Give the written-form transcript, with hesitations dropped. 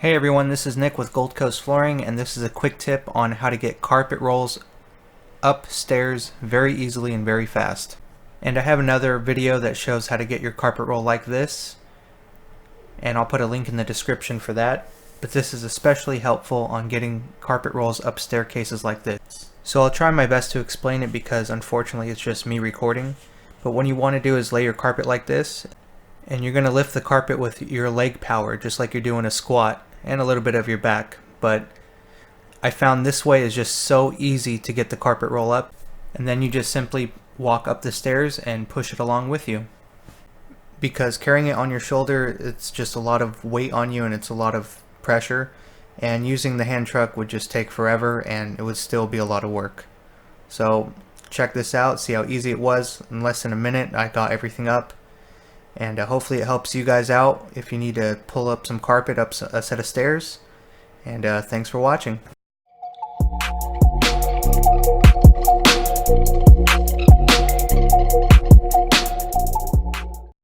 Hey everyone, this is Nick with Gold Coast Flooring, and this is a quick tip on how to get carpet rolls upstairs very easily and very fast. And I have another video that shows how to get your carpet roll like this, and I'll put a link in the description for that. But this is especially helpful on getting carpet rolls up staircases like this. So I'll try my best to explain it because unfortunately it's just me recording. But what you want to do is lay your carpet like this, and you're going to lift the carpet with your leg power just like you're doing a squat, and a little bit of your back. But I found this way is just so easy to get the carpet roll up, and then you just simply walk up the stairs and push it along with you. Because carrying it on your shoulder, it's just a lot of weight on you and it's a lot of pressure, and using the hand truck would just take forever and it would still be a lot of work. So check this out, see how easy it was. In less than a minute I got everything up. And hopefully it helps you guys out if you need to pull up some carpet up a set of stairs. And thanks for watching.